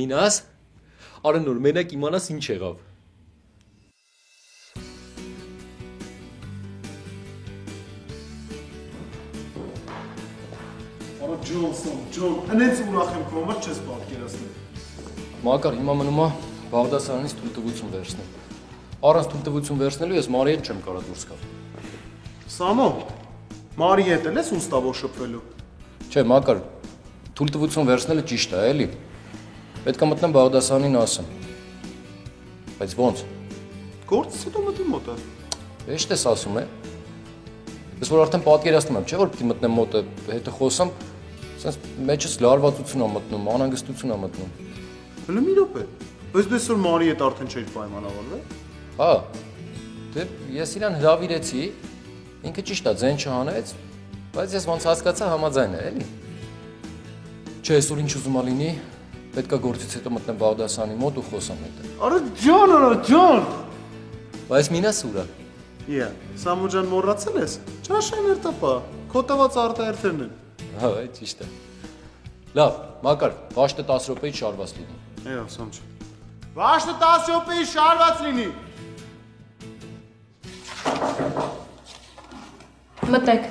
Մինաս, արա նոր մենակ իմանաս ինչ եղավ։ Արա Ջոն, հենց ուրախ եմ քո համար չես պատկերացնում։ Մակար, հիմա մնում է Բաղդասարյանից թույլտվություն վերցնել։ Առանց թույլտվություն վերցնելու ես Մարի հետ չեմ կարող դուրս գալ։ Սամո, Մարի հետ էլ ես ուստավոր շփվելու։ Չէ, Մակար, թույլտվություն վերցնելը ճիշտ է, էլի։ Պետք է մտնեմ Բաղդասարյանին ասեմ։ Բայց ո՞նց։ Գործս հետո մտի մոտը։ Ինչ ես ասում է։ Ես որ արդեն պատկերացնում եմ, չէ՞ որ պիտի մտնեմ մոտը, հետո խոսամ, sense մեջս լարվածություն ա մտնում, անհանգստություն ա մտնում։ Հələ մի րոպե։ Բայց դες որ Մարի հետ արդեն չէր պայմանավորվել։ Հա։ Դե ես իրան հրավիրեցի, ինքը ճիշտ է, ձեն չհանեց, բայց ես ոնց հասկացա համաձայն է, էլի։ Չէ, այսօր ինչ ուզում ա լինի, պետք է գործից հետո մտնեմ Բաղդասարյանի մոտ ու խոսամ հետ։ Արա Ջոն։ Բայց մինաս ուրա։ Իա, Սամո ջան մոռացել ես։ Չաշայներ տապա, քո տված արտահերթերն են։ Հա, այդ ճիշտ է։ Լավ, Մակար, վաշտը 10 րոպեից շարված լինի։ Այո, Սամո։ Վաշտը 10 րոպեից շարված լինի։ Մտեք։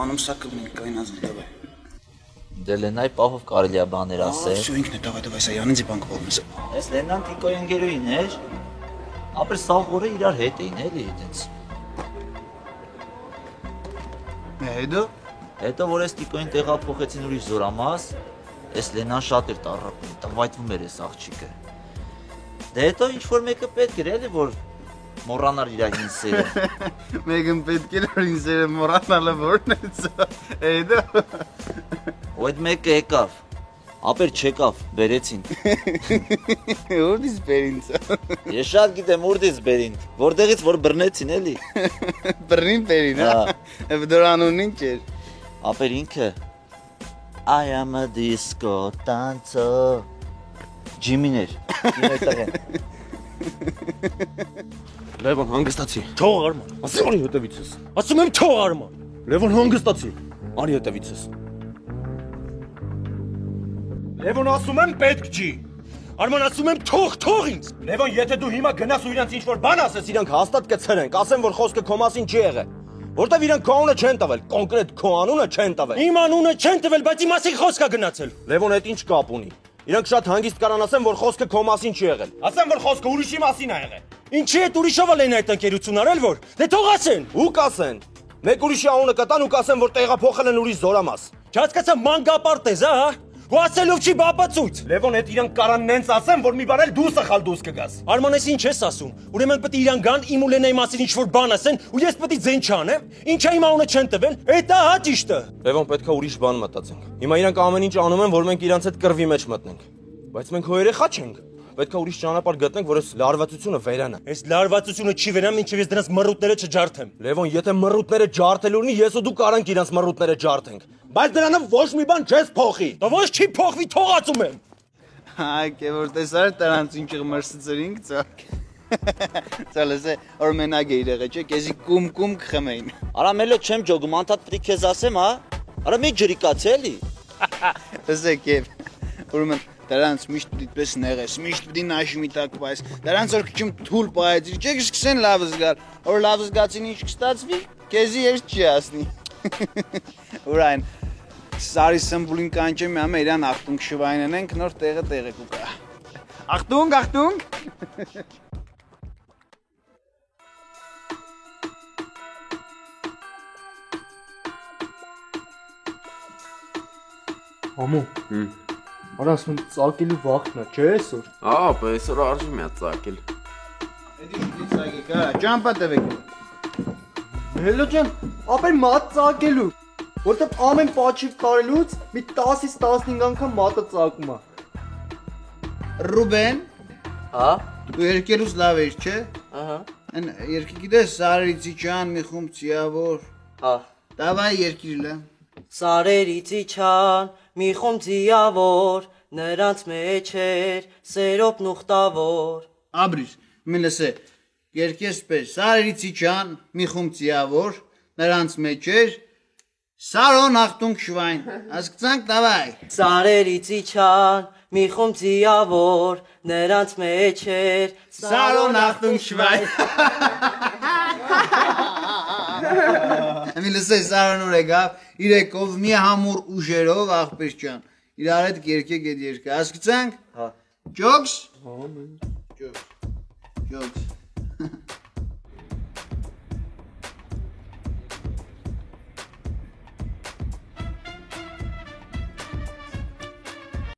Անում սա կլինի կայնած դավայ։ Դե Լենայի պահով կարելի է բաներ ասել։ Всё ինքն է դավայ, սա յանինցի բանկը բոլմես։ Այս Լենան Տիկոյի ընկերուհին էր։ Ապեր սաղ օրը իրար հետ էին, էլի, այդպես։ Հետո Հետո որ այս Տիկոյին տեղափոխեցին ուրիշ զորամաս, այս Լենան շատ էր տավայտվում էր այս աղջիկը։ Դե հետո ինչ որ մեկը պետք էր էլի որ մոռանար իր հին սերը։ Մեկն պետք էր որ ինձերը մոռանալը որն է սա։ Հետո Ու այդ մեկը եկավ։ Ապեր չեկավ, բերեցին։ Ուրդից բերին սա։ Ես շատ գիտեմ ուրդից բերին, որտեղից որ բռնեցին էլի։ Բռնին բերին, հա։ Դրանուն ինչ էր։ Ապեր ինքը I am a disco dancer Ջիմիներ, ինետաղեն։ Լևոն հանգստացի։ Թող արման։ Ասում եմ հետևիցս։ Ասում եմ թող արման։ Լևոն հանգստացի։ Արի հետևիցս։ Լևոն ասում եմ պետք չի։ Արման ասում եմ թող ինձ։ Լևոն եթե դու հիմա գնաս ու իրանց ինչ որ բան ասես, իրանք հաստատ կցրեն, կասեն որ խոսքը քո մասին չի եղել։ Որտեվ իրանք քո անունը չեն տվել, կոնկրետ քո անունը չեն տվել։ Իմ անունը չեն տվել, բայց իմ մասին խոսք է գնացել։ Լևոն այդ ինչ կապ ունի։ Իրանք շատ հանգիստ կարան ասեն, որ խոսքը քո մասին չի եղել։ Ասեն, որ խոսքը ուրիշի մասին է եղել։ Ինչի՞ է ուրիշով ալեն այդ ընկերություն արել որ։ Դե թող ասեն։ Ու կասեն։ Մեկ ուրիշի անունը կտան ու կասեն, որ տեղափոխել են ուրիշ զորամաս։ Չհասկացա մանգապարտ ես, հա։ Ու ասելով չի բապացույց։ Լևոն, այդ իրանք կարան նենց ասեն, որ մի բան էլ դու սխալ դուս կգաս։ Արման, ես ինչ ես ասում։ Ուրեմն պետք է իրան գան իմ ու Լենայի մասին ինչ որ բան ասեն, ու ես պետք է ձեն չանեմ։ Ինչա իմ անունը չեն տվել։ Էդ է հա ճիշտը։ Լևոն, պետք է ուրիշ բան մտածենք։ Հիմա իրանք ամեն ինչ անում են, որ մենք իրանց հետ կռվի մեջ մտնենք։ Բայց մենք հո երեխա չենք։ Պետք է ուրիշ ճանապարհ գտնենք, որ այս լարվածությունը վերանա։ Այս լարվածությունը չի վերանա, մինչև ես դրանց մռութները չջարդեմ։ Լևոն, եթե մռութները ջարդելու ունի, ես ու դու կարանք իրանց մռութները ջարդենք։ Բայց դրանով ոչ մի բան չես փոխի։ Դա ոչ չի փոխվի, թողածում եմ։ Այ որ տեսար դրանց ինչ մրսծրինք ցակ։ Ցալեսե օրմենագ է իրեղը, չէ՞, քեզի կում կխմեին։ Արա մելո չեմ ջոգում, անդադ պետք է քեզ ասեմ, հա։ Արա մի ջրիկաց էլի։ Տեսեք եւ ուրեմն դրանց միշտ դիտպես նեղես, միշտ դի նաշի մի տակվայս։ Դրանց որ քիչ թուլ պայեցի, չէ՞ սկսեն լավ զգալ։ Որ լավ զգացին ինչ կստացվի, քեզի ես չի ասնի։ Ուրայն Սարի սմբուլին կանչեմ ամե իրան ախտունք շվայնենենք նոր տեղը կուկա։ Ախտունք։ Ամո։ Արա ասում ծակելու վախն է, չէ՞ այսօր։ Ապա այսօր արժի մի հատ ծակել։ Էդի ծակի կա, ճամփա տվեք։ Հելո ջան, ապեր մատ ծակելու։ Որտեվ ամեն պատշիվ տարելուց մի 10-ից 15 անգամ մատը ծակում է։ Ռուբեն։ Հա։ Դու երկելուց լավ ես, չէ։ Ահա։ Այն երկի գիտես Սարերիցի ջան մի խումբ ցիավոր։ Հա։ Դավայ երկիրլա։ Սարերիցի ջան մի խումբ ցիավոր, նրանց մեջ էր սերոպ նուխտավոր։ Աբրիս, մենսե երկեսպես Սարերիցի ջան մի խումբ ցիավոր, նրանց մեջ էր Սարոն ախտունք շվայն, ասկցանք դավայ։ Սարերից իջան մի խումբ ձիավոր, նրանց մեջ էր Սարոն ախտունք շվայն։ Ամի լսես Սարոն ուր եկավ, իրեկով մի համուր ուժերով աղբեր ջան, իրար հետ կերկեք էդ երկը, ասկցանք։ Ջոքս։ Ջոքս։